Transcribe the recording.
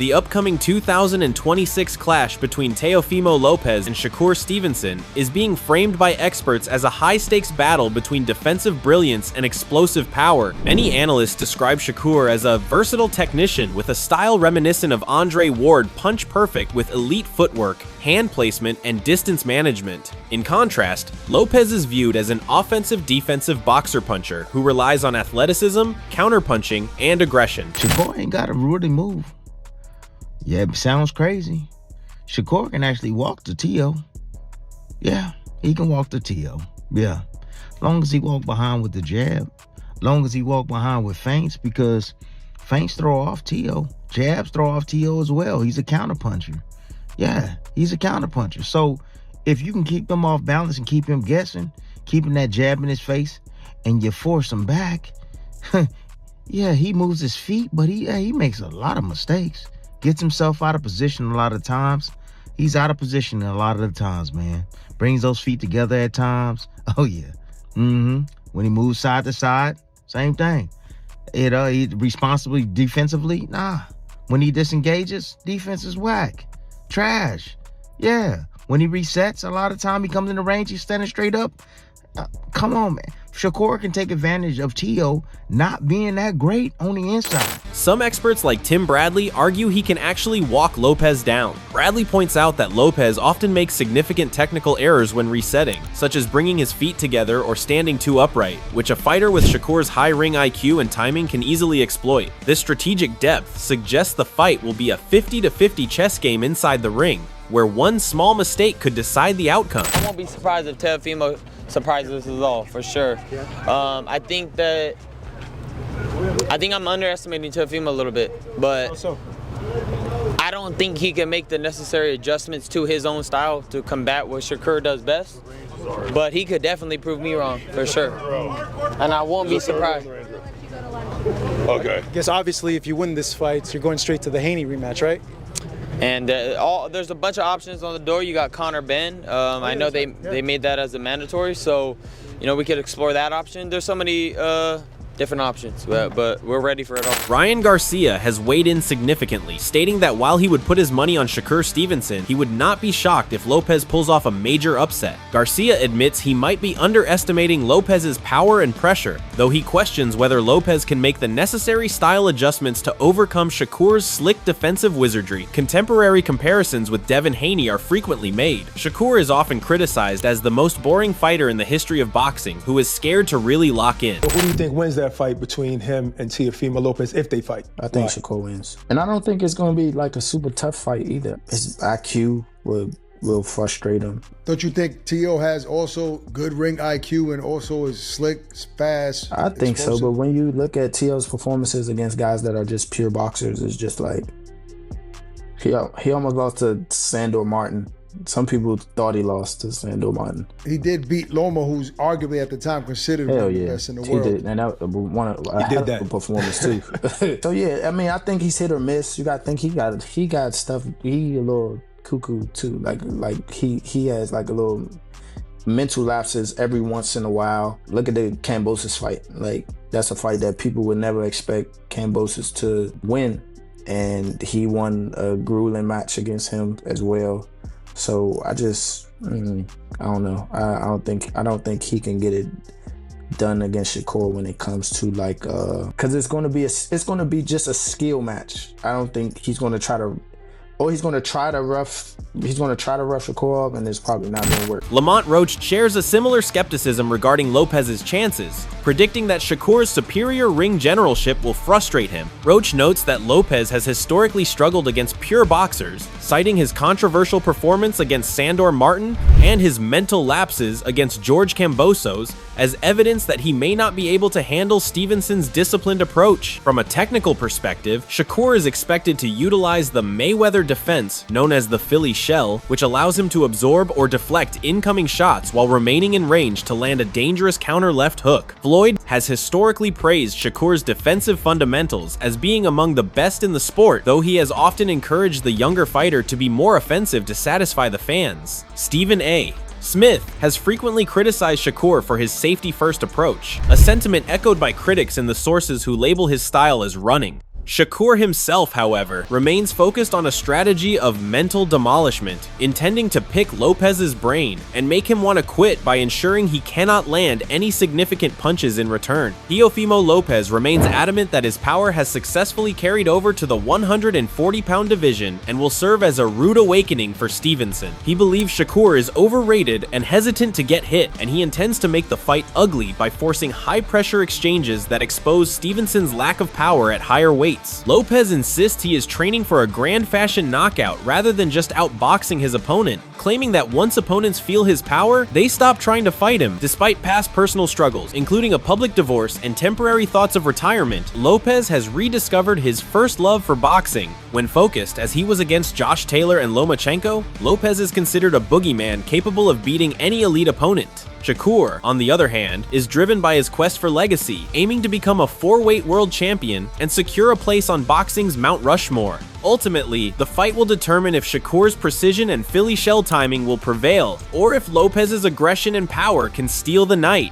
The upcoming 2026 clash between Teofimo Lopez and Shakur Stevenson is being framed by experts as a high-stakes battle between defensive brilliance and explosive power. Many analysts describe Shakur as a versatile technician with a style reminiscent of Andre Ward, punch perfect with elite footwork, hand placement, and distance management. In contrast, Lopez is viewed as an offensive-defensive boxer puncher who relies on athleticism, counterpunching, and aggression. Shakur ain't got a really move. Yeah, it sounds crazy. Shakur can actually walk to Teo. Yeah, he can walk to Teo. Yeah, long as he walk behind with the jab, long as he walk behind with feints, because feints throw off Teo, jabs throw off Teo as well. He's a counterpuncher. Yeah, he's a counterpuncher. So if you can keep him off balance and keep him guessing, keeping that jab in his face, and you force him back, yeah, he moves his feet, but he makes a lot of mistakes. Gets himself out of position a lot of times. He's out of position a lot of the times, man. Brings those feet together at times. Oh, yeah. When he moves side to side, same thing. He responsibly defensively, nah. When he disengages, defense is whack. Trash. Yeah. When he resets, a lot of time he comes in the range, he's standing straight up. Come on, man. Shakur can take advantage of Teo not being that great on the inside. Some experts like Tim Bradley argue he can actually walk Lopez down. Bradley points out that Lopez often makes significant technical errors when resetting, such as bringing his feet together or standing too upright, which a fighter with Shakur's high ring IQ and timing can easily exploit. This strategic depth suggests the fight will be a 50-50 chess game inside the ring, where one small mistake could decide the outcome. I won't be surprised if Teofimo surprises us all, for sure. I think I'm underestimating Teofimo a little bit, but I don't think he can make the necessary adjustments to his own style to combat what Shakur does best. But he could definitely prove me wrong, for sure. And I won't be surprised. Okay. I guess obviously if you win this fight, you're going straight to the Haney rematch, right? And there's a bunch of options on the door. You got Conor Ben. I know they made that as a mandatory, so we could explore that option. There's so many different options, but we're ready for it all. Ryan Garcia has weighed in significantly, stating that while he would put his money on Shakur Stevenson, he would not be shocked if Lopez pulls off a major upset. Garcia admits he might be underestimating Lopez's power and pressure, though he questions whether Lopez can make the necessary style adjustments to overcome Shakur's slick defensive wizardry. Contemporary comparisons with Devin Haney are frequently made. Shakur is often criticized as the most boring fighter in the history of boxing, who is scared to really lock in. Who do you think wins that fight between him and Teofimo Lopez if they fight? I think Shakur wins. And I don't think it's going to be like a super tough fight either. His IQ will frustrate him. Don't you think Teo has also good ring IQ and also is slick, fast? I think so, but when you look at Teo's performances against guys that are just pure boxers, it's just like he almost lost to Sandor Martin. Some people thought he lost to Sandor Martin. He did beat Loma, who's arguably at the time considered one of the best in the world. He did, and that was a performance too. So yeah, I mean, I think he's hit or miss. You got to think he got stuff. He a little cuckoo too. Like he has like a little mental lapses every once in a while. Look at the Kambosos fight. Like that's a fight that people would never expect Kambosos to win, and he won a grueling match against him as well. So I just, I don't know. I don't think he can get it done against Shakur when it comes to like, cause it's going to be just a skill match. I don't think he's going to try to, he's going to try to rough Shakur up, and it's probably not going to work. Lamont Roach shares a similar skepticism regarding Lopez's chances, predicting that Shakur's superior ring generalship will frustrate him. Roach notes that Lopez has historically struggled against pure boxers, citing his controversial performance against Sandor Martin and his mental lapses against George Kambosos as evidence that he may not be able to handle Stevenson's disciplined approach. From a technical perspective, Shakur is expected to utilize the Mayweather defense known as the Philly shell, which allows him to absorb or deflect incoming shots while remaining in range to land a dangerous counter left hook. Floyd has historically praised Shakur's defensive fundamentals as being among the best in the sport, though he has often encouraged the younger fighter to be more offensive to satisfy the fans. Stephen A. Smith has frequently criticized Shakur for his safety-first approach, a sentiment echoed by critics and the sources who label his style as running. Shakur himself, however, remains focused on a strategy of mental demolishment, intending to pick Lopez's brain and make him want to quit by ensuring he cannot land any significant punches in return. Teofimo Lopez remains adamant that his power has successfully carried over to the 140-pound division and will serve as a rude awakening for Stevenson. He believes Shakur is overrated and hesitant to get hit, and he intends to make the fight ugly by forcing high-pressure exchanges that expose Stevenson's lack of power at higher weights. Lopez insists he is training for a grand fashion knockout rather than just outboxing his opponent, claiming that once opponents feel his power, they stop trying to fight him. Despite past personal struggles, including a public divorce and temporary thoughts of retirement, Lopez has rediscovered his first love for boxing. When focused, as he was against Josh Taylor and Lomachenko, Lopez is considered a boogeyman capable of beating any elite opponent. Shakur, on the other hand, is driven by his quest for legacy, aiming to become a 4-weight world champion and secure a place on boxing's Mount Rushmore. Ultimately, the fight will determine if Shakur's precision and Philly shell timing will prevail, or if Lopez's aggression and power can steal the night.